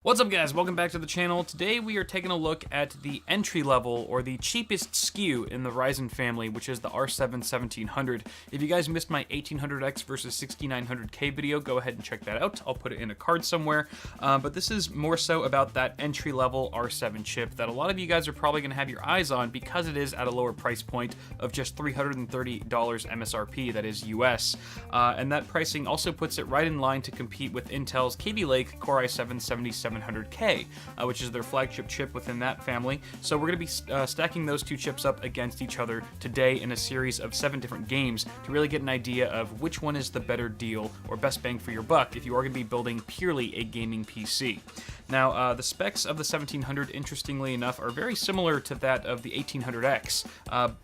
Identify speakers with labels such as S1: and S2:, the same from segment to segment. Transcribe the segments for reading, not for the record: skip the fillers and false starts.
S1: What's up guys, welcome back to the channel. Today we are taking a look at the entry level or the cheapest SKU in the Ryzen family, which is the R7 1700. If you guys missed my 1800X versus 6900K video, go ahead and check that out. I'll put it in a card somewhere. But this is more so about that entry level R7 chip that a lot of you guys are probably going to have your eyes on because it is at a lower price point of just $330 MSRP, that is US. And that pricing also puts it right in line to compete with Intel's Kaby Lake Core i7 7700K, which is their flagship chip within that family. So we're going to be stacking those two chips up against each other today in a series of 7 different games to really get an idea of which one is the better deal or best bang for your buck if you are going to be building purely a gaming PC. Now, the specs of the 1700, interestingly enough, are very similar to that of the 1800X,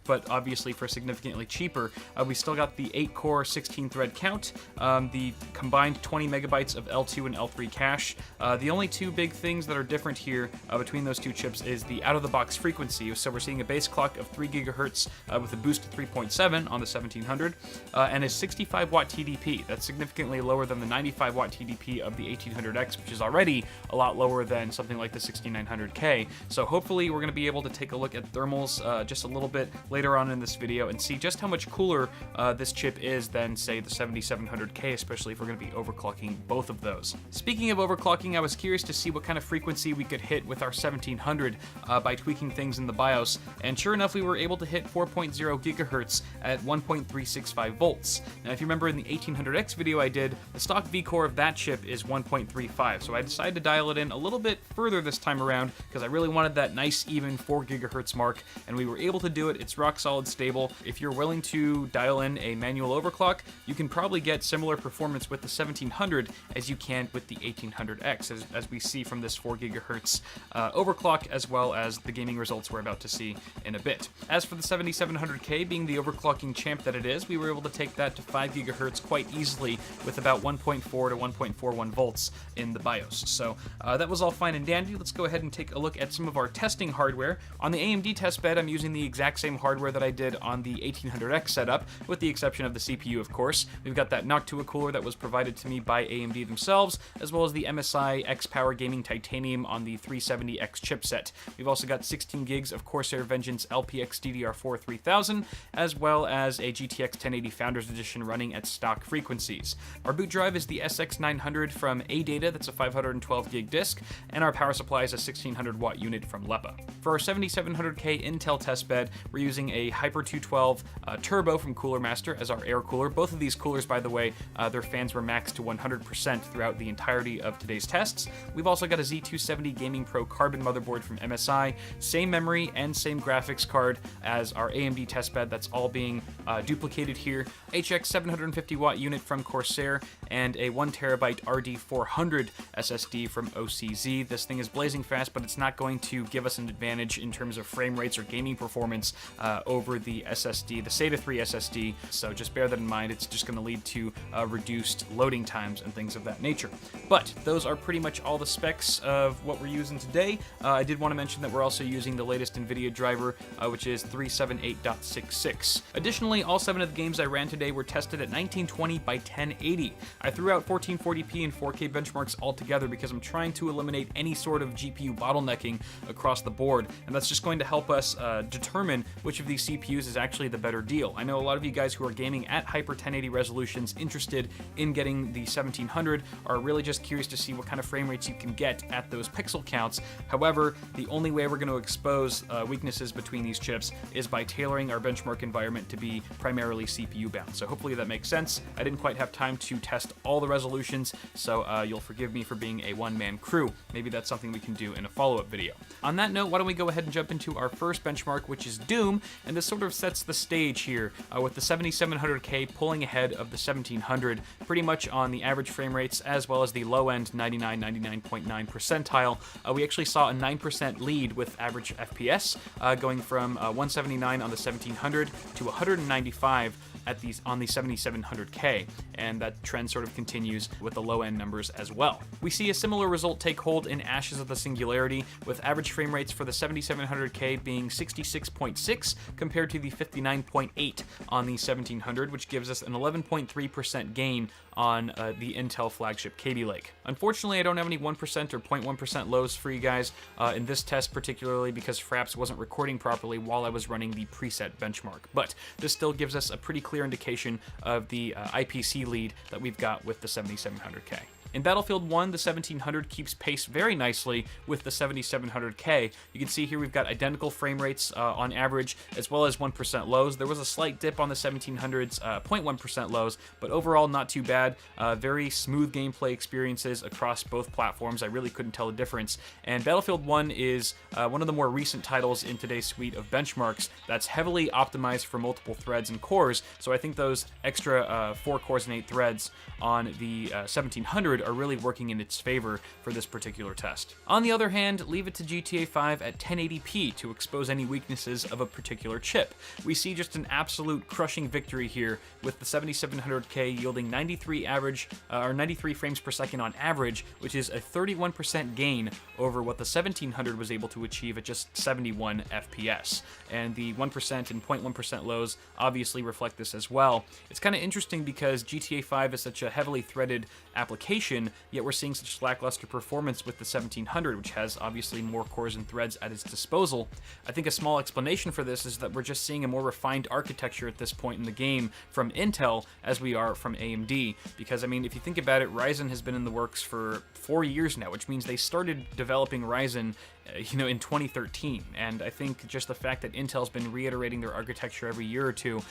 S1: but obviously for significantly cheaper. We still got the 8-core, 16-thread count, the combined 20 megabytes of L2 and L3 cache. The only two big things that are different here between those two chips is the out-of-the-box frequency. So we're seeing a base clock of 3 gigahertz with a boost to 3.7 on the 1700, and a 65-watt TDP. That's significantly lower than the 95-watt TDP of the 1800X, which is already a lot lower than something like the 6900K. So hopefully we're going to be able to take a look at thermals just a little bit later on in this video and see just how much cooler this chip is than, say, the 7700K, especially if we're going to be overclocking both of those. Speaking of overclocking, I was curious to see what kind of frequency we could hit with our 1700 by tweaking things in the BIOS, and sure enough we were able to hit 4.0 gigahertz at 1.365 volts. Now if you remember in the 1800X video I did, the stock V-core of that chip is 1.35, so I decided to dial it in a little bit further this time around because I really wanted that nice even 4 gigahertz mark, and we were able to do it. It's rock solid stable. If you're willing to dial in a manual overclock, you can probably get similar performance with the 1700 as you can with the 1800X, as we see from this 4 gigahertz overclock, as well as the gaming results we're about to see in a bit. As for the 7700K, being the overclocking champ that it is, we were able to take that to 5 gigahertz quite easily with about 1.4 to 1.41 volts in the BIOS. So that was all fine and dandy. Let's go ahead and take a look at some of our testing hardware. On the AMD test bed, I'm using the exact same hardware that I did on the 1800X setup, with the exception of the CPU, of course. We've got that Noctua cooler that was provided to me by AMD themselves, as well as the MSI X-Power Gaming Titanium on the 370X chipset. We've also got 16 gigs of Corsair Vengeance LPX DDR4 3000, as well as a GTX 1080 Founders Edition running at stock frequencies. Our boot drive is the SX900 from ADATA, that's a 512 gig disk, and our power supply is a 1600 watt unit from LEPA. For our 7700K Intel test bed, we're using a Hyper 212 Turbo from Cooler Master as our air cooler. Both of these coolers, by the way, their fans were maxed to 100% throughout the entirety of today's tests. We've also got a Z270 Gaming Pro Carbon motherboard from MSI, same memory and same graphics card as our AMD test bed. That's all being duplicated here. HX 750 watt unit from Corsair, and a 1TB RD400 SSD from OCZ. This thing is blazing fast, but it's not going to give us an advantage in terms of frame rates or gaming performance over the SSD, the SATA 3 SSD, so just bear that in mind. It's just going to lead to reduced loading times and things of that nature. But those are pretty much all the specs of what we're using today. I did want to mention that we're also using the latest NVIDIA driver, which is 378.66. Additionally, all 7 of the games I ran today were tested at 1920 by 1080. I threw out 1440p and 4K benchmarks altogether because I'm trying to eliminate any sort of GPU bottlenecking across the board, and that's just going to help us determine which of these CPUs is actually the better deal. I know a lot of you guys who are gaming at Hyper 1080 resolutions interested in getting the 1700 are really just curious to see what kind of frame rates you can get at those pixel counts. However, the only way we're going to expose weaknesses between these chips is by tailoring our benchmark environment to be primarily CPU bound. So hopefully that makes sense. I didn't quite have time to test all the resolutions, so you'll forgive me for being a one-man crew. Maybe that's something we can do in a follow-up video. On that note, why don't we go ahead and jump into our first benchmark, which is Doom, and this sort of sets the stage here with the 7700K pulling ahead of the 1700 pretty much on the average frame rates as well as the low-end 99.9 percentile. We actually saw a 9% lead with average FPS, going from 179 on the 1700 to 195 on the 7700K, and that trend sort of continues with the low-end numbers as well. We see a similar result take hold in Ashes of the Singularity, with average frame rates for the 7700K being 66.6 compared to the 59.8 on the 1700, which gives us an 11.3% gain on the Intel flagship Kaby Lake. Unfortunately, I don't have any 1.6 1% or 0.1% lows for you guys in this test, particularly because Fraps wasn't recording properly while I was running the preset benchmark. But this still gives us a pretty clear indication of the IPC lead that we've got with the 7700K. In Battlefield 1, the 1700 keeps pace very nicely with the 7700K. You can see here we've got identical frame rates on average, as well as 1% lows. There was a slight dip on the 1700's 0.1% lows, but overall not too bad. Very smooth gameplay experiences across both platforms. I really couldn't tell the difference. And Battlefield 1 is one of the more recent titles in today's suite of benchmarks that's heavily optimized for multiple threads and cores, so I think those extra 4 cores and 8 threads on the 1700 are really working in its favor for this particular test. On the other hand, leave it to GTA 5 at 1080p to expose any weaknesses of a particular chip. We see just an absolute crushing victory here, with the 7700K yielding 93 frames per second on average, which is a 31% gain over what the 1700 was able to achieve at just 71 FPS. And the 1% and 0.1% lows obviously reflect this as well. It's kind of interesting because GTA 5 is such a heavily threaded application, yet we're seeing such lackluster performance with the 1700, which has obviously more cores and threads at its disposal. I think a small explanation for this is that we're just seeing a more refined architecture at this point in the game from Intel as we are from AMD, because I mean, if you think about it, Ryzen has been in the works for 4 years now, which means they started developing Ryzen in 2013, and I think just the fact that Intel's been reiterating their architecture every year or two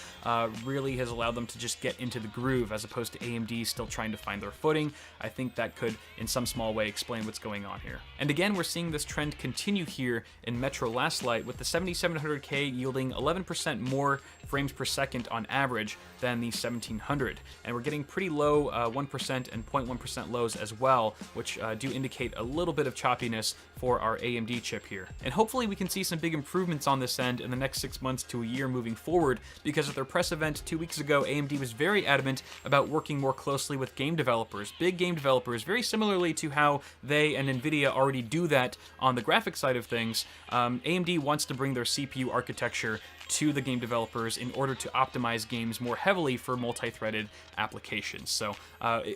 S1: really has allowed them to just get into the groove, as opposed to AMD still trying to find their footing. I think that could, in some small way, explain what's going on here. And again, we're seeing this trend continue here in Metro Last Light, with the 7700K yielding 11% more frames per second on average than the 1700, and we're getting pretty low 1% and 0.1% lows as well, which do indicate a little bit of choppiness for our AMD chip here. And hopefully we can see some big improvements on this end in the next 6 months to a year moving forward, because at their press event 2 weeks ago, AMD was very adamant about working more closely with game developers, big game developers, very similarly to how they and NVIDIA already do that on the graphic side of things. AMD wants to bring their CPU architecture to the game developers in order to optimize games more heavily for multi-threaded applications. So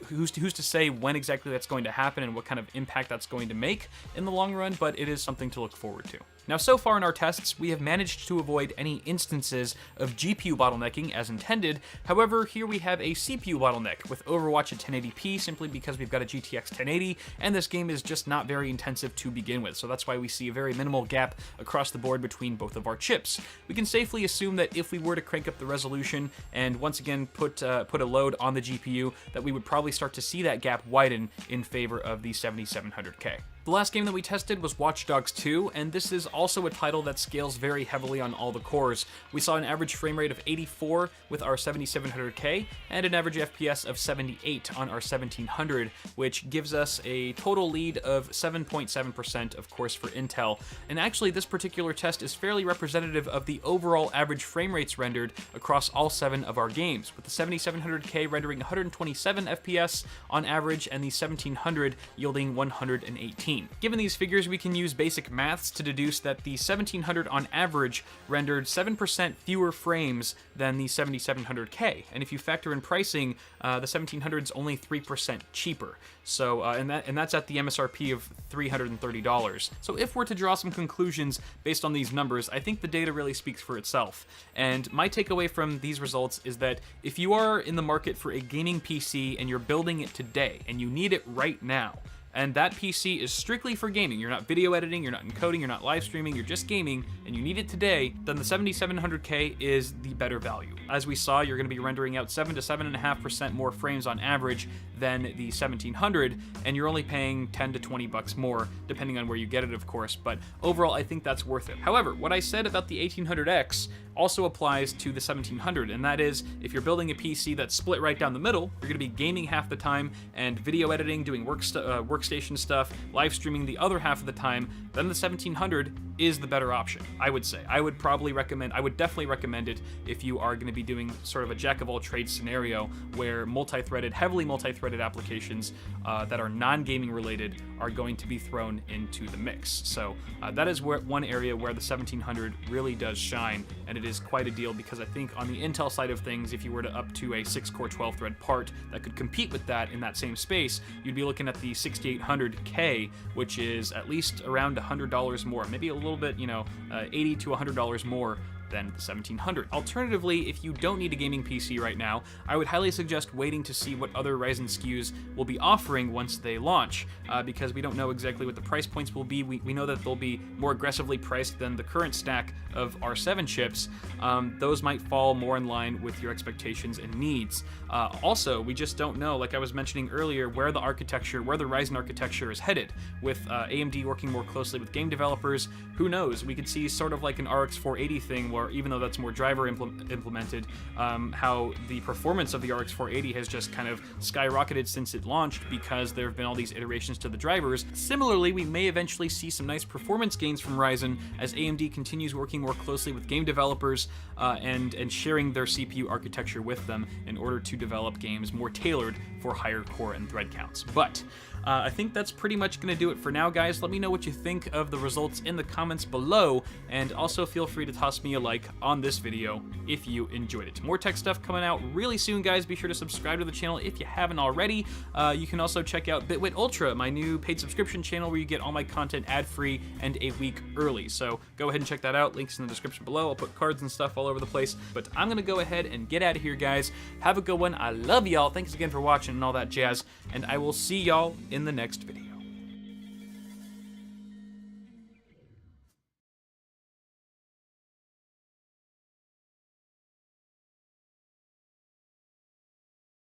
S1: who's to say when exactly that's going to happen and what kind of impact that's going to make in the long run, but it is something to look forward to. Now, so far in our tests, we have managed to avoid any instances of GPU bottlenecking as intended. However, here we have a CPU bottleneck with Overwatch at 1080p, simply because we've got a GTX 1080, and this game is just not very intensive to begin with. So that's why we see a very minimal gap across the board between both of our chips. We can safely assume that if we were to crank up the resolution and once again put a load on the GPU, that we would probably start to see that gap widen in favor of the 7700K. The last game that we tested was Watch Dogs 2, and this is also a title that scales very heavily on all the cores. We saw an average frame rate of 84 with our 7700K, and an average FPS of 78 on our 1700, which gives us a total lead of 7.7%, of course, for Intel. And actually, this particular test is fairly representative of the overall average frame rates rendered across all 7 of our games, with the 7700K rendering 127 FPS on average, and the 1700 yielding 118. Given these figures, we can use basic maths to deduce that the 1700 on average rendered 7% fewer frames than the 7700K, and if you factor in pricing, the 1700 is only 3% cheaper. So, and that's at the MSRP of $330. So if we're to draw some conclusions based on these numbers, I think the data really speaks for itself. And my takeaway from these results is that if you are in the market for a gaming PC and you're building it today, and you need it right now, and that PC is strictly for gaming, you're not video editing, you're not encoding, you're not live streaming, you're just gaming, and you need it today, then the 7700K is the better value. As we saw, you're going to be rendering out 7 to 7.5% more frames on average than the 1700, and you're only paying 10 to 20 bucks more, depending on where you get it, of course, but overall, I think that's worth it. However, what I said about the 1800X also applies to the 1700, and that is, if you're building a PC that's split right down the middle, you're going to be gaming half the time, and video editing, doing workstation stuff, live streaming the other half of the time, then the 1700 is the better option, I would say. I would definitely recommend it if you are going to be doing sort of a jack-of-all-trades scenario where heavily multi-threaded applications that are non-gaming related are going to be thrown into the mix. So that is one area where the 1700 really does shine, and it is quite a deal, because I think on the Intel side of things, if you were to up to a 6-core 12-thread part that could compete with that in that same space, you'd be looking at the 6800K, which is at least around $100 more, maybe a little bit, you know, $80 to $100 more than the 1700. Alternatively, if you don't need a gaming PC right now, I would highly suggest waiting to see what other Ryzen SKUs will be offering once they launch, because we don't know exactly what the price points will be. We know that they'll be more aggressively priced than the current stack of R7 chips. Those might fall more in line with your expectations and needs. Also, we just don't know, like I was mentioning earlier, where the Ryzen architecture is headed. With AMD working more closely with game developers, who knows? We could see sort of like an RX 480 thing, where even though that's more driver implemented, how the performance of the RX 480 has just kind of skyrocketed since it launched, because there have been all these iterations to the drivers. Similarly, we may eventually see some nice performance gains from Ryzen as AMD continues working more closely with game developers and sharing their CPU architecture with them in order to develop games more tailored for higher core and thread counts. But I think that's pretty much going to do it for now, guys. Let me know what you think of the results in the comments below, and also feel free to toss me a like on this video if you enjoyed it. More tech stuff coming out really soon, guys. Be sure to subscribe to the channel if you haven't already. You can also check out Bitwit Ultra, my new paid subscription channel where you get all my content ad-free and a week early. So go ahead and check that out. Links in the description below. I'll put cards and stuff all over the place. But I'm going to go ahead and get out of here, guys. Have a good one. I love y'all. Thanks again for watching and all that jazz, and I will see y'all in the next video.